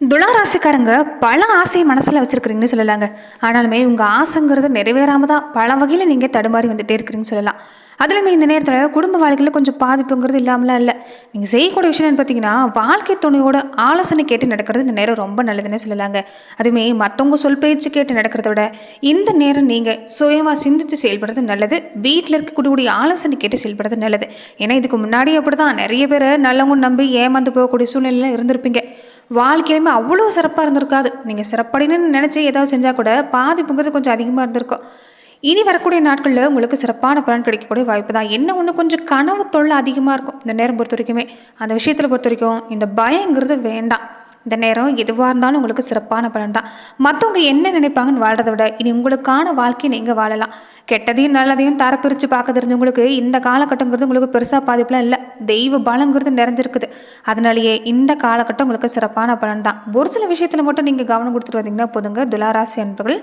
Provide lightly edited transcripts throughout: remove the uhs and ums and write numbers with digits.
துளாராசிக்காரங்க பல ஆசையை மனசில் வச்சுருக்கிறீங்கன்னு சொல்லலாங்க. ஆனாலுமே உங்கள் ஆசைங்கிறது நிறைவேறாம தான் பல வகையில் நீங்கள் தடுமாறி வந்துட்டே இருக்கிறீங்கன்னு சொல்லலாம். அதுலேயுமே இந்த நேரத்தில் குடும்ப வாழ்க்கையில் கொஞ்சம் பாதிப்புங்கிறது இல்லாமலாம் இல்லை. நீங்கள் செய்யக்கூடிய விஷயம் என்னன்னு பார்த்தீங்கன்னா, வாழ்க்கை துணையோட ஆலோசனை கேட்டு நடக்கிறது இந்த நேரம் ரொம்ப நல்லதுன்னு சொல்லலாங்க. அதுவுமே மற்றவங்க சொல் பேச்சு கேட்டு நடக்கிறத விட இந்த நேரம் நீங்கள் சுயமாக சிந்தித்து செயல்படுறது நல்லது. வீட்டில் இருக்கக்கூடிய ஆலோசனை கேட்டு செயல்படுறது நல்லது. ஏன்னா இதுக்கு முன்னாடி அப்படி தான் நிறைய பேர் நல்லவங்க நம்பி ஏமாந்து போகக்கூடிய சூழ்நிலையில் இருந்திருப்பீங்க. வாழ்க்கையிலுமே அவ்வளோ சிறப்பாக இருந்திருக்காது. நீங்கள் சிறப்படையணும்னு நினச்சி ஏதாவது செஞ்சால் கூட பாதிப்புங்கிறது கொஞ்சம் அதிகமாக இருந்திருக்கும். இனி வரக்கூடிய நாட்களில் உங்களுக்கு சிறப்பான பலன் கிடைக்கக்கூடிய வாய்ப்பு தான். என்ன ஒன்று கொஞ்சம் கனவு தொல்லை அதிகமாக இருக்கும் இந்த நேரம் பொறுத்த வரைக்குமே. அந்த விஷயத்தில் பொறுத்த வரைக்கும் இந்த பயங்கிறது வேண்டாம். இந்த நேரம் எதுவாக இருந்தாலும் உங்களுக்கு சிறப்பான பலன் தான். மற்றவங்க என்ன நினைப்பாங்கன்னு வாழ்றதை விட இனி உங்களுக்கான வாழ்க்கையை நீங்கள் வாழலாம். கெட்டதையும் நல்லதையும் தர பிரித்து பார்க்க தெரிஞ்சவங்களுக்கு இந்த காலகட்டங்கிறது உங்களுக்கு பெருசாக பாதிப்புலாம் இல்லை. தெய்வ பலங்கிறது நிறைஞ்சிருக்குது. அதனாலேயே இந்த காலகட்டம் உங்களுக்கு சிறப்பான பலன் தான். ஒரு சில விஷயத்தில் மட்டும் நீங்கள் கவனம் கொடுத்துட்டு வந்தீங்கன்னா போதுங்க. துளாராசி அன்பர்கள்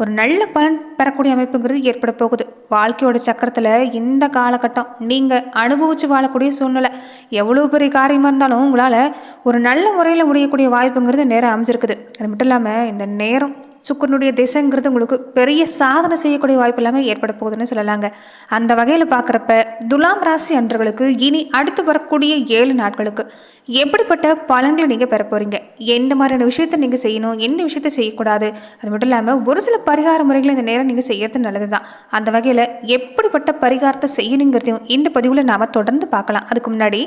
ஒரு நல்ல பலன் பெறக்கூடிய அமைப்புங்கிறது ஏற்பட போகுது. வாழ்க்கையோட சக்கரத்தில் இந்த காலகட்டம் நீங்கள் அனுபவித்து வாழக்கூடிய சூழ்நிலை எவ்வளோ பெரிய காரியமாக இருந்தாலும் உங்களால் ஒரு நல்ல முறையில் முடியக்கூடிய வாய்ப்புங்கிறது நேரம் அமைஞ்சிருக்குது. அது மட்டும் இல்லாமல் இந்த நேரம் சுக்கரனுடைய திசைங்கிறது உங்களுக்கு பெரிய சாதனை செய்யக்கூடிய வாய்ப்பு எல்லாமே ஏற்பட போகுதுன்னு சொல்லலாங்க. அந்த வகையில் பார்க்குறப்ப துலாம் ராசி அன்றர்களுக்கு இனி அடுத்து வரக்கூடிய 7 நாட்களுக்கு எப்படிப்பட்ட பலன்களை நீங்கள் பெற போகிறீங்க, எந்த மாதிரியான விஷயத்தை நீங்கள் செய்யணும், எந்த விஷயத்தை செய்யக்கூடாது, அது மட்டும் இல்லாமல் ஒரு சில பரிகார முறைகளை இந்த நேரம் நீங்கள் செய்யறது நல்லது தான். அந்த வகையில் எப்படிப்பட்ட பரிகாரத்தை செய்யணுங்கிறதையும் இந்த பதிவில் நாம் தொடர்ந்து பார்க்கலாம். அதுக்கு முன்னாடி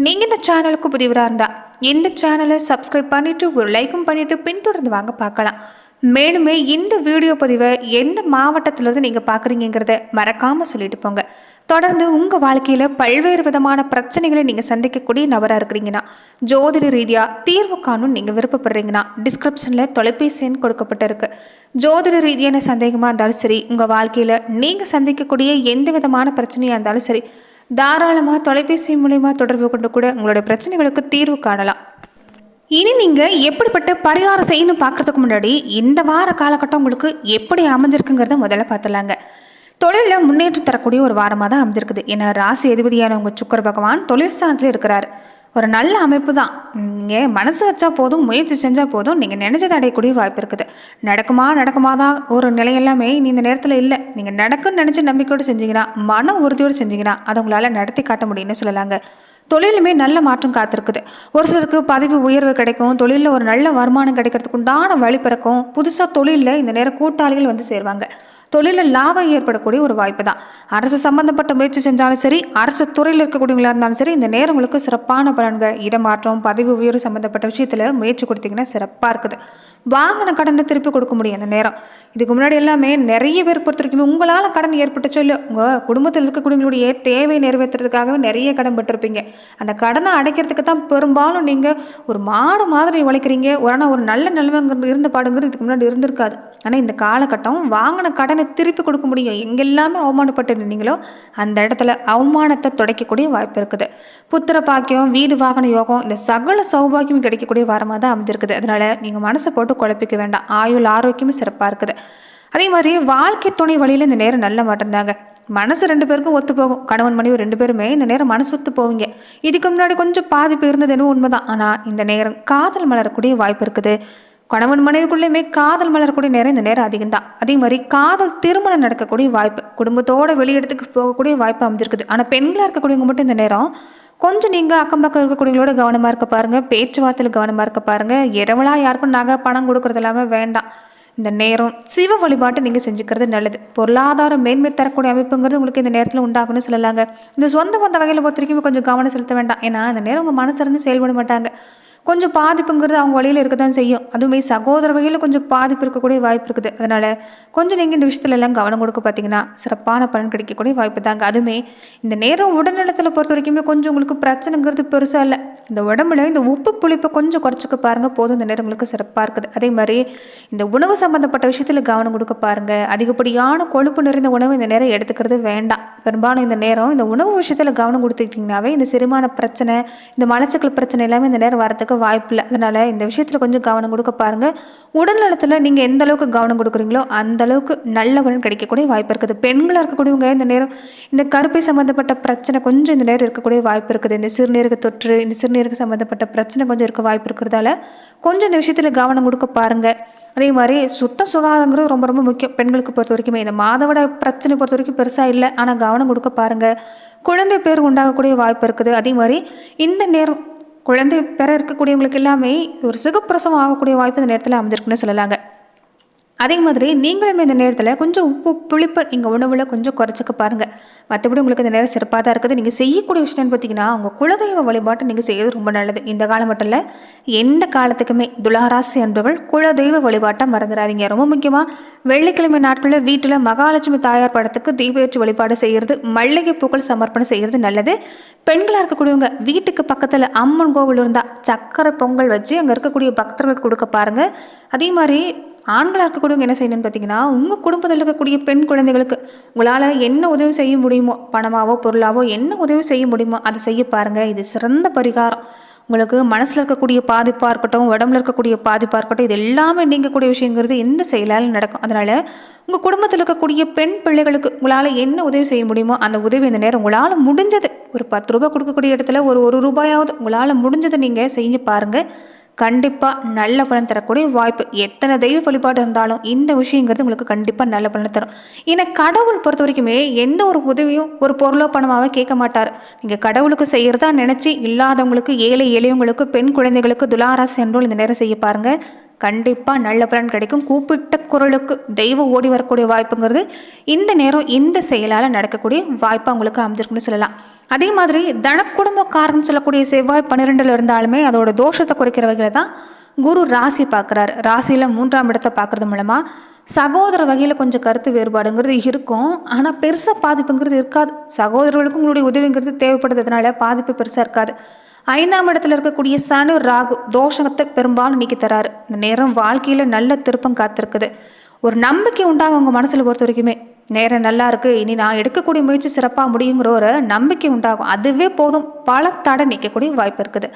நீங்கள் இந்த சேனலுக்கு புதிவராக இருந்தால் இந்த சேனலை சப்ஸ்கிரைப் பண்ணிவிட்டு ஒரு லைக்கும் பண்ணிவிட்டு பின்தொடர்ந்து வாங்க பார்க்கலாம். மேலுமே இந்த வீடியோ பதிவை எந்த மாவட்டத்திலிருந்து நீங்கள் பார்க்குறீங்கிறத மறக்காமல் சொல்லிட்டு போங்க. தொடர்ந்து உங்கள் வாழ்க்கையில் பல்வேறு விதமான பிரச்சனைகளை நீங்கள் சந்திக்கக்கூடிய நபராக இருக்கிறீங்கன்னா, ஜோதிட ரீதியாக தீர்வு காணும் நீங்கள் விருப்பப்படுறீங்கன்னா டிஸ்கிரிப்ஷனில் தொலைபேசி எண் கொடுக்கப்பட்டிருக்கு. ஜோதிட ரீதியான சந்தேகமாக இருந்தாலும் சரி, உங்கள் வாழ்க்கையில் நீங்கள் சந்திக்கக்கூடிய எந்த விதமான பிரச்சனையாக இருந்தாலும் சரி, தாராளமாக தொலைபேசி மூலமா தொடர்பு கொண்டு கூட உங்களுடைய பிரச்சனைகளுக்கு தீர்வு காணலாம். இனி நீங்கள் எப்படிப்பட்ட பரிகாரம் செய்யணும் பார்க்குறதுக்கு முன்னாடி இந்த வார காலகட்டம் உங்களுக்கு எப்படி அமைஞ்சிருக்குங்கிறத முதல்ல பார்த்துலாங்க. தொழிலில் முன்னேற்றம் தரக்கூடிய ஒரு வாரமாக தான் அமைஞ்சிருக்குது. ஏன்னா ராசி அதிபதியான உங்கள் சுக்கிர பகவான் தொழில் ஸ்தானத்தில் இருக்கிறார். ஒரு நல்ல அமைப்பு தான். நீங்கள் மனசு வச்சா போதும், முயற்சி செஞ்சால் போதும், நீங்கள் நினைச்சதை அடையக்கூடிய வாய்ப்பு இருக்குது. நடக்குமா தான் ஒரு நிலை எல்லாமே இனி இந்த நேரத்தில் இல்லை. நீங்கள் நடக்குன்னு நினச்சி நம்பிக்கையோடு செஞ்சீங்கன்னா, மன உறுதியோடு செஞ்சீங்கன்னா அதை உங்களால் நடத்தி காட்ட முடியும்னு சொல்லலாங்க. தொழிலுமே நல்ல மாற்றம் காத்திருக்குது. ஒரு சிலருக்கு பதவி உயர்வு கிடைக்கும், தொழிலில் ஒரு நல்ல வருமானம் கிடைக்கிறதுக்கு உண்டான வழி பிறக்கும். புதுசாக தொழிலில் இந்த நேரம் கூட்டாளிகள் வந்து சேருவாங்க. தொழிலில் லாபம் ஏற்படக்கூடிய ஒரு வாய்ப்பு தான். அரசு சம்பந்தப்பட்ட முயற்சி செஞ்சாலும் சரி, அரசு துறையில் இருக்கக்கூடியவங்களா இருந்தாலும் சரி, இந்த நேரம் உங்களுக்கு சிறப்பான பலன்கள். இடமாற்றம், பதவி உயர்வு சம்பந்தப்பட்ட விஷயத்தில் முயற்சி கொடுத்தீங்கன்னா சிறப்பாக இருக்குது. வாங்கின கடனை திருப்பி கொடுக்க முடியும் அந்த நேரம். இதுக்கு முன்னாடி எல்லாமே நிறைய பேர் பொறுத்த வரைக்கும் உங்களால் கடன் ஏற்பட்டுச்சோ இல்லை, உங்கள் குடும்பத்தில் இருக்கக்கூடியவங்களுடைய தேவை நிறைவேற்றுறதுக்காகவே நிறைய கடன் பட்டிருப்பீங்க. அந்த கடனை அடைக்கிறதுக்கு தான் பெரும்பாலும் நீங்கள் ஒரு மாடு மாதிரி உழைக்கிறீங்க. ஆனால் ஒரு நல்ல நிலைமைங்கிறது இருந்த பாடுங்கிறது இதுக்கு முன்னாடி இருந்திருக்காது. ஆனால் இந்த காலகட்டம் வாங்கின கடனை திருப்பி கொடுக்க முடியும். எங்கெல்லாமே அவமானப்பட்டு நின்னீங்களோ அந்த இடத்துல அவமானத்தை துடைக்கக்கூடிய வாய்ப்பு இருக்குது. புத்திர பாக்கியம், வீடு வாகன யோகம், இந்த சகல சௌபாகியம் கிடைக்கக்கூடிய வாரமாக தான் அமைஞ்சிருக்குது. அதனால நீங்கள் மனசை போட்டு குழப்பிக்க வேண்டாம். ஆயுள் ஆரோக்கியமும் சிறப்பாக இருக்குது. அதே மாதிரி வாழ்க்கை துணை வழியில் இந்த நேரம் நல்ல மாற்றம் தாங்க. மனசு 2 பேருக்கும் ஒத்து போகும். கணவன் மனைவி 2 பேருமே இந்த நேரம் மனசு ஒத்து போவீங்க. இதுக்கு முன்னாடி கொஞ்சம் பாதிப்பு இருந்தது என்ன உண்மைதான். ஆனால் இந்த நேரம் காதல் மலரக்கூடிய வாய்ப்பு இருக்குது. கணவன் மனைவிக்குள்ளேயுமே காதல் மலரக்கூடிய நேரம் இந்த நேரம் அதிகம் தான். அதே மாதிரி காதல் திருமணம் நடக்கக்கூடிய வாய்ப்பு, குடும்பத்தோட வெளியிடத்துக்கு போகக்கூடிய வாய்ப்பு அமைஞ்சிருக்குது. ஆனால் பெண்களாக இருக்கக்கூடியவங்க மட்டும் இந்த நேரம் கொஞ்சம் நீங்கள் அக்கம் பக்கம் இருக்கக்கூடியவங்களோட கவனமாக இருக்க பாருங்கள். பேச்சுவார்த்தையில் கவனமாக இருக்க பாருங்கள். இரவலாக யாருக்கும் நகை பணம் கொடுக்கறது இல்லாமல் வேண்டாம். இந்த நேரம் சிவ வழிபாட்டை நீங்கள் செஞ்சுக்கிறது நல்லது. பொருளாதார மேன்மை தரக்கூடிய அமைப்புங்கிறது உங்களுக்கு இந்த நேரத்தில் உண்டாகும்னு சொல்லலாங்க. இந்த சொந்த பந்த வகையில் பொறுத்த வரைக்கும் கொஞ்சம் கவனம் செலுத்த வேண்டாம். ஏன்னா இந்த நேரம் உங்கள் மனசிறந்து செயல்பட மாட்டாங்க. கொஞ்சம் பாதிப்புங்கிறது அவங்க வழியில் இருக்க தான் செய்யும். அதுவுமே சகோதர வகையில் கொஞ்சம் பாதிப்பு இருக்கக்கூடிய வாய்ப்பு இருக்குது. அதனால் கொஞ்சம் நீங்கள் இந்த விஷயத்துல எல்லாம் கவனம் கொடுக்க பார்த்தீங்கன்னா சிறப்பான பலன் கிடைக்கக்கூடிய வாய்ப்பு தாங்க. அதுவுமே இந்த நேரம் உடல்நலத்தில் பொறுத்த வரைக்குமே கொஞ்சம் உங்களுக்கு பிரச்சனைங்கிறது பெருசாக இல்லை. இந்த உடம்புல இந்த உப்பு புளிப்பை கொஞ்சம் குறைச்சிக்க பாருங்கள் போதும். இந்த நேரம் உங்களுக்கு சிறப்பாக இருக்குது. அதே மாதிரி இந்த உணவு சம்மந்தப்பட்ட விஷயத்தில் கவனம் கொடுக்க பாருங்கள். அதிகப்படியான கொழுப்பு நிறைந்த உணவு இந்த நேரம் எடுத்துக்கிறது வேண்டாம். பெரும்பாலும் இந்த நேரம் இந்த உணவு விஷயத்தில் கவனம் கொடுத்துக்கிட்டிங்கனாவே இந்த செரிமான பிரச்சனை, இந்த மலச்சிக்கல் பிரச்சனை எல்லாமே இந்த நேரம் வரத்துக்கு வாய்ப்பு இல்லை. அதனால் இந்த விஷயத்தில் கொஞ்சம் கவனம் கொடுக்க பாருங்கள். உடல் நலத்தில் நீங்கள் எந்த அளவுக்கு கவனம் கொடுக்குறீங்களோ அந்த அளவுக்கு நல்ல பலன் கிடைக்கக்கூடிய வாய்ப்பு இருக்குது. பெண்களாக இருக்கக்கூடியவங்க இந்த நேரம் இந்த கருப்பை சம்மந்தப்பட்ட பிரச்சனை கொஞ்சம் இந்த நேரம் இருக்கக்கூடிய வாய்ப்பு இருக்குது. இந்த சிறுநீரக தொற்று, இந்த சிறுநீரக சம்மந்தப்பட்ட பிரச்சனை கொஞ்சம் இருக்க வாய்ப்பு இருக்கிறதால கொஞ்சம் இந்த விஷயத்தில் கவனம் கொடுக்க பாருங்கள். அதே மாதிரி சுத்தம் சுகாதாரங்கிறது ரொம்ப ரொம்ப முக்கியம் பெண்களுக்கு பொறுத்த வரைக்குமே. இந்த மாதவிட பிரச்சனை பொறுத்த வரைக்கும் பெருசாக இல்லை, ஆனால் கவனம் கொடுக்க பாருங்கள். குழந்தை பேர் உண்டாகக்கூடிய வாய்ப்பு இருக்குது. அதே மாதிரி இந்த நேரம் குழந்தை பெற இருக்கக்கூடியவங்களுக்கு எல்லாமே ஒரு சுகப்பிரசவம் ஆகக்கூடிய வாய்ப்பு இந்த நேரத்தில் அமைஞ்சிருக்குன்னு சொல்லலாங்க. அதே மாதிரி நீங்களுமே இந்த நேரத்தில் கொஞ்சம் உப்பு புளிப்பு நீங்கள் உணவில் கொஞ்சம் குறைச்சிக்க பாருங்கள். மற்றபடி உங்களுக்கு இந்த நேரம் சிறப்பாக தான் இருக்குது. நீங்கள் செய்யக்கூடிய விஷயம்னு பார்த்தீங்கன்னா உங்கள் குலதெய்வ வழிபாட்டை நீங்கள் செய்யறது ரொம்ப நல்லது. இந்த காலம் மட்டும் இல்லை, எந்த காலத்துக்குமே துளாராசி அன்பர்கள் குலதெய்வ வழிபாட்டை மறந்துடாதீங்க. ரொம்ப முக்கியமாக வெள்ளிக்கிழமை நாட்களில் வீட்டில் மகாலட்சுமி தாயார் படத்துக்கு தீபேற்றி வழிபாடு செய்கிறது, மல்லிகை பூக்கள் சமர்ப்பணம் செய்கிறது நல்லது. பெண்களாக இருக்கக்கூடியவங்க வீட்டுக்கு பக்கத்தில் அம்மன் கோவில் இருந்தால் சக்கரை பொங்கல் வச்சு அங்கே இருக்கக்கூடிய பக்தர்களுக்கு கொடுக்க பாருங்கள். அதே மாதிரி ஆண்களாக இருக்கக்கூடியவங்க என்ன செய்யணும்னு பார்த்தீங்கன்னா உங்கள் குடும்பத்தில் இருக்கக்கூடிய பெண் குழந்தைகளுக்கு உங்களால் என்ன உதவி செய்ய முடியுமோ, பணமாவோ பொருளாவோ என்ன உதவி செய்ய முடியுமோ அதை செய்ய பாருங்கள். இது சிறந்த பரிகாரம். உங்களுக்கு மனசில் இருக்கக்கூடிய பாதிப்பாக இருக்கட்டும், உடம்புல இருக்கக்கூடிய பாதிப்பாக இருக்கட்டும், இது எல்லாமே நீங்கக்கூடிய விஷயங்கிறது எந்த செயலால் நடக்கும். அதனால் உங்கள் குடும்பத்தில் இருக்கக்கூடிய பெண் பிள்ளைகளுக்கு உங்களால் என்ன உதவி செய்ய முடியுமோ அந்த உதவி இந்த நேரம் உங்களால் முடிஞ்சது, ஒரு 10 ரூபாய் கொடுக்கக்கூடிய இடத்துல ஒரு ரூபாயாவது உங்களால் முடிஞ்சதை நீங்கள் செஞ்சு பாருங்கள். கண்டிப்பாக நல்ல பலன் தரக்கூடிய வாய்ப்பு. எத்தனை தெய்வ வழிபாடு இருந்தாலும் இந்த விஷயங்கிறது உங்களுக்கு கண்டிப்பாக நல்ல பலன் தரும். ஏன்னா கடவுள் பொறுத்த வரைக்குமே எந்த ஒரு உதவியும் ஒரு பொருளோ பணமாகவே கேட்க மாட்டார். நீங்கள் கடவுளுக்கு செய்கிறதா நினச்சி இல்லாதவங்களுக்கு, ஏழை எளியவங்களுக்கு, பெண் குழந்தைகளுக்கு துளாராசி அன்பர்கள் இந்த நேரம் செய்ய பாருங்கள். கண்டிப்பாக நல்ல பலன் கிடைக்கும். கூப்பிட்ட குரலுக்கு தெய்வம் ஓடி வரக்கூடிய வாய்ப்புங்கிறது இந்த நேரம் இந்த செயலால் நடக்கக்கூடிய வாய்ப்பாக உங்களுக்கு அமைஞ்சிருக்குன்னு சொல்லலாம். அதே மாதிரி தனக்குடும்பக்காரன்னு சொல்லக்கூடிய செவ்வாய் 12 இருந்தாலுமே அதோட தோஷத்தை குறைக்கிற வகையில் தான் குரு ராசி பார்க்குறாரு. ராசியில் 3ஆம் இடத்தை பார்க்குறது மூலமாக சகோதர வகையில் கொஞ்சம் கருத்து வேறுபாடுங்கிறது இருக்கும், ஆனால் பெருசாக பாதிப்புங்கிறது இருக்காது. சகோதரர்களுக்கும் உங்களுடைய உதவிங்கிறது தேவைப்படுறதுனால பாதிப்பு பெருசாக இருக்காது. 5ஆம் இடத்துல இருக்கக்கூடிய சனி ராகு தோஷத்தை பெரும்பாலும் நீக்கி தராரு. இந்த நேரம் வாழ்க்கையில் நல்ல திருப்பம் காத்திருக்குது. ஒரு நம்பிக்கை உண்டாகும் உங்கள் மனசில் பொறுத்த வரைக்குமே. நேரம் நல்லா இருக்குது, இனி நான் எடுக்கக்கூடிய முயற்சி சிறப்பாக முடியுங்கிற ஒரு நம்பிக்கை உண்டாகும். அதுவே போதும், பல தடை நீக்கக்கூடிய வாய்ப்பு இருக்குது.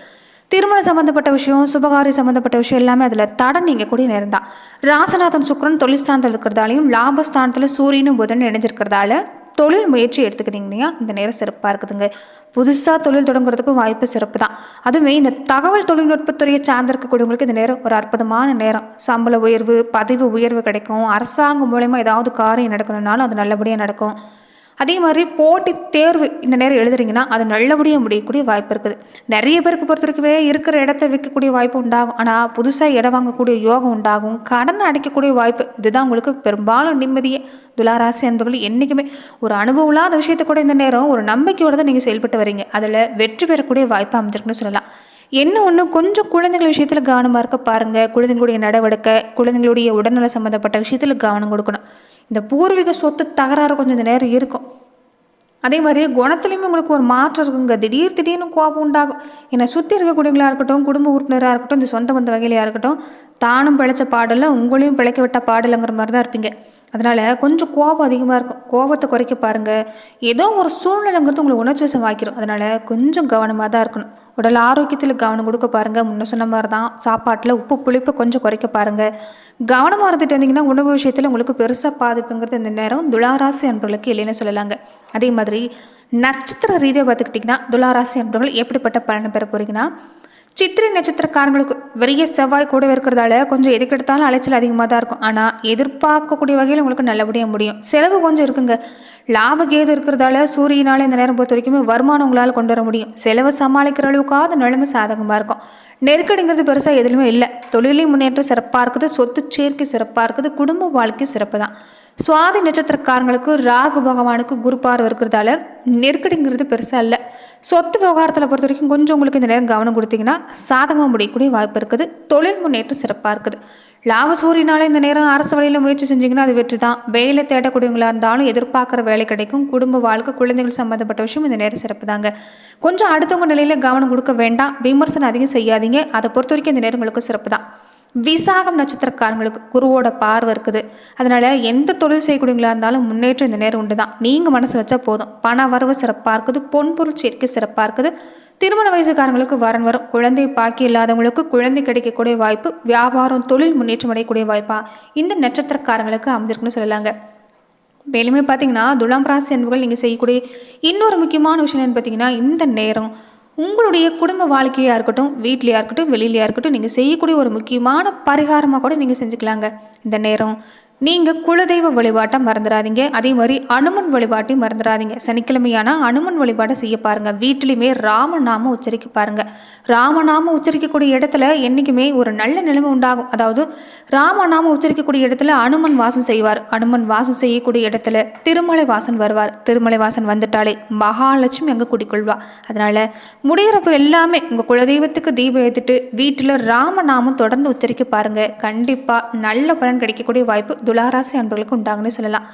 திருமணம் சம்மந்தப்பட்ட விஷயம், சுபகாரி சம்மந்தப்பட்ட விஷயம் எல்லாமே அதில் தடை நீங்கக்கூடிய நேரம் தான். ராசநாதன் சுக்கிரன் தொழில் ஸ்தானத்தில் இருக்கிறதாலையும் லாபஸ்தானத்தில் சூரியனும் புதன் இணைஞ்சிருக்கிறதால தொழில் முயற்சி எடுத்துக்கிட்டிங்கன்னா இந்த நேரம் சிறப்பாக இருக்குதுங்க. புதுசாக தொழில் தொடங்குறதுக்கும் வாய்ப்பு சிறப்பு தான். அதுவுமே இந்த தகவல் தொழில்நுட்பத்துறையை சார்ந்திருக்கக்கூடியவங்களுக்கு இந்த நேரம் ஒரு அற்புதமான நேரம். சம்பள உயர்வு, பதவி உயர்வு கிடைக்கும். அரசாங்கம் மூலமா ஏதாவது காரியம் நடக்கணும்னாலும் அது நல்லபடியாக நடக்கும். அதே மாதிரி போட்டி தேர்வு இந்த நேரம் எழுதுறீங்கன்னா அது நல்லபடியாக முடியக்கூடிய வாய்ப்பு இருக்குது. நிறைய பேருக்கு பொறுத்த வரைக்குமே இருக்கிற இடத்த விற்கக்கூடிய வாய்ப்பு உண்டாகும், ஆனால் புதுசாக இடம் வாங்கக்கூடிய யோகம் உண்டாகும். கடன் அடைக்கக்கூடிய வாய்ப்பு, இதுதான் உங்களுக்கு பெரும்பாலும் நிம்மதியே. துளாராசி அன்பர்கள் என்றைக்குமே ஒரு அனுபவம் இல்லாத விஷயத்தை கூட இந்த நேரம் ஒரு நம்பிக்கையோடு தான் நீங்கள் செயல்பட்டு வரீங்க. அதில் வெற்றி பெறக்கூடிய வாய்ப்பு அமைஞ்சிருக்குன்னு சொல்லலாம். என்ன ஒன்று, கொஞ்சம் குழந்தைகள் விஷயத்தில் கவனமாக இருக்க பாருங்கள். குழந்தைங்களுடைய நடவடிக்கை, குழந்தைங்களுடைய உடல்நல சம்மந்தப்பட்ட விஷயத்தில் கவனம் கொடுக்கணும். இந்த பூர்வீக சொத்து தகராறு கொஞ்சம் இந்த நேரம் இருக்கும். அதே மாதிரி குணத்துலேயுமே உங்களுக்கு ஒரு மாற்றம் இருக்குங்க. திடீர்னு கோபம் உண்டாகும். என்னை சுற்றி இருக்கக்கூடியவங்களாக இருக்கட்டும், குடும்ப உறுப்பினராக இருக்கட்டும், இந்த சொந்த பந்த வகையிலையாக இருக்கட்டும், தானும் பிழைச்ச பாடலை உங்களையும் பிழைக்க விட்ட பாடலைங்கிற மாதிரி தான் இருப்பீங்க. அதனால் கொஞ்சம் கோபம் அதிகமாக இருக்கும். கோபத்தை குறைக்க பாருங்கள். ஏதோ ஒரு சூழ்நிலைங்கிறது உங்களுக்கு உணர்ச்சி வசம் வாக்கிடும். அதனால் கொஞ்சம் கவனமாக தான் இருக்கணும். உடல் ஆரோக்கியத்தில் கவனம் கொடுக்க பாருங்கள். முன்ன சொன்ன மாதிரி தான் சாப்பாட்டில் உப்பு புளிப்பை கொஞ்சம் குறைக்க பாருங்கள். கவனமாக இருந்துட்டு இருந்தீங்கன்னா உணவு விஷயத்தில் உங்களுக்கு பெருசாக பாதிப்புங்கிறது இந்த நேரம் துளாராசி அன்பர்களுக்கு இல்லைன்னு சொல்லலாங்க. அதே மாதிரி நட்சத்திர ரீதியாக பார்த்துக்கிட்டிங்கன்னா துளாராசி அன்பர்கள் எப்படிப்பட்ட பலனை பெற போகிறீங்கன்னா, சித்திரை நட்சத்திரக்காரங்களுக்கு பெரிய செவ்வாய் கூட இருக்கிறதால கொஞ்சம் எதுக்கெடுத்தாலும் அலைச்சல் அதிகமாக தான் இருக்கும். ஆனால் எதிர்பார்க்கக்கூடிய வகையில் உங்களுக்கு நல்லபடியாக முடியும். செலவு கொஞ்சம் இருக்குங்க. லாபகேது இருக்கிறதால சூரியனால் இந்த நேரம் பொறுத்த வரைக்குமே வருமானம் உங்களால் கொண்டு வர முடியும். செலவை சமாளிக்கிற அளவுக்காவது நிலைமை சாதகமாக இருக்கும். நெருக்கடிங்கிறது பெருசாக எதுலையுமே இல்லை. தொழிலையும் முன்னேற்றம் சிறப்பாக இருக்குது. சொத்து சேர்க்கை சிறப்பாக இருக்குது. குடும்ப வாழ்க்கை சிறப்பு தான். சுவாதி நட்சத்திரக்காரங்களுக்கு ராகு பகவானுக்கு குரு பார்வை இருக்கிறதால நெருக்கடிங்கிறது பெருசாக இல்லை. சொத்து விவகாரத்தில் பொறுத்த வரைக்கும் கொஞ்சம் உங்களுக்கு இந்த நேரம் கவனம் கொடுத்தீங்கன்னா சாதகமாக முடியக்கூடிய வாய்ப்பு இருக்குது. தொழில் முன்னேற்றம் சிறப்பாக இருக்குது. லாப சூரியனால இந்த நேரம் அரசு வழியில் முயற்சி செஞ்சிங்கன்னா அது வெற்றி தான். வேலை தேடக்கூடியவங்களாக இருந்தாலும் எதிர்பார்க்குற வேலை கிடைக்கும். குடும்ப வாழ்க்கை, குழந்தைகள் சம்மந்தப்பட்ட விஷயம் இந்த நேரம் சிறப்பு தாங்க. கொஞ்சம் அடுத்தவங்க நிலையில் கவனம் கொடுக்க வேண்டாம். விமர்சனம் அதிகம் செய்யாதீங்க. அதை பொறுத்த வரைக்கும் இந்த நேரம் உங்களுக்கு சிறப்பு தான். விசாகம் நட்சத்திரக்காரங்களுக்கு குருவோட பார்வை இருக்குது. அதனால் எந்த தொழில் செய்யக்கூடியவங்களா இருந்தாலும் முன்னேற்றம் இந்த நேரம் உண்டு தான். நீங்கள் மனசு வச்சா போதும். பண வரவு சிறப்பாக இருக்குது. பொன்பொருள் சேர்க்கை சிறப்பாக இருக்குது. திருமண வயசுக்காரங்களுக்கு வரன் வரும். குழந்தை பாக்கி இல்லாதவங்களுக்கு குழந்தை கிடைக்கக்கூடிய வாய்ப்பு, வியாபாரம் தொழில் முன்னேற்றம் அடையக்கூடிய வாய்ப்பா இந்த நட்சத்திரக்காரங்களுக்கு அமைஞ்சிருக்குன்னு சொல்லலாங்க. மேலுமே பார்த்தீங்கன்னா துலாம் ராசி அன்புகள் நீங்கள் செய்யக்கூடிய இன்னொரு முக்கியமான விஷயம் என்னன்னு பார்த்தீங்கன்னா, இந்த நேரம் உங்களுடைய குடும்ப வாழ்க்கையாக இருக்கட்டும், வீட்லையா இருக்கட்டும், வெளியிலையா இருக்கட்டும், நீங்கள் செய்யக்கூடிய ஒரு முக்கியமான பரிகாரமாக கூட நீங்கள் செஞ்சுக்கலாங்க. இந்த நேரம் நீங்கள் குலதெய்வ வழிபாட்டை மறந்துடாதீங்க. அதே மாதிரி அனுமன் வழிபாட்டையும் மறந்துடாதீங்க. சனிக்கிழமையான அனுமன் வழிபாட்டை செய்ய பாருங்கள். வீட்டிலையுமே ராமநாமம் உச்சரிக்க பாருங்கள். ராமநாமம் உச்சரிக்கக்கூடிய இடத்துல என்றைக்குமே ஒரு நல்ல நிலைமை உண்டாகும். அதாவது ராமநாமம் உச்சரிக்கக்கூடிய இடத்துல அனுமன் வாசம் செய்வார். அனுமன் வாசம் செய்யக்கூடிய இடத்துல திருமலை வாசன் வருவார். திருமலை வாசன் வந்துட்டாலே மகாலட்சுமி அங்கே குடிக்கொள்வா. அதனால் முடிகிறப்ப எல்லாமே உங்கள் குலதெய்வத்துக்கு தீபம் ஏற்றிட்டு வீட்டில் ராமநாமம் தொடர்ந்து உச்சரிக்க பாருங்கள். கண்டிப்பாக நல்ல பலன் கிடைக்கக்கூடிய வாய்ப்பு துளாராசி அன்பர்களுக்கு உண்டாகுன்னு சொல்லலாம்.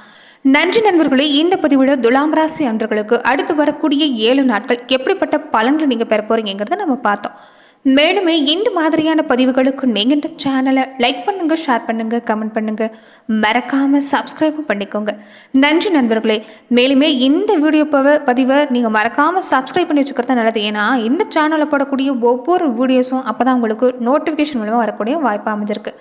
நன்றி நண்பர்களே. இந்த பதிவுல துலாம் ராசி அன்பர்களுக்கு அடுத்து வரக்கூடிய 7 நாட்கள் எப்படிப்பட்ட பலன்களை நீங்கள் பெற போறீங்கிறத நம்ம பார்த்தோம். மேலுமே இந்த மாதிரியான பதிவுகளுக்கு நீங்கள் இந்த சேனலை லைக் பண்ணுங்க, ஷேர் பண்ணுங்க, கமெண்ட் பண்ணுங்க, மறக்காம சப்ஸ்கிரைப் பண்ணிக்கோங்க. நன்றி நண்பர்களே. மேலுமே இந்த வீடியோ பதிவை நீங்கள் மறக்காம சப்ஸ்கிரைப் பண்ணி வச்சுக்கிறது நல்லது. ஏன்னா இந்த சேனலில் போடக்கூடிய ஒவ்வொரு வீடியோஸும் அப்போ தான் உங்களுக்கு நோட்டிஃபிகேஷன் மூலமாக வரக்கூடிய வாய்ப்பு அமைஞ்சிருக்கு.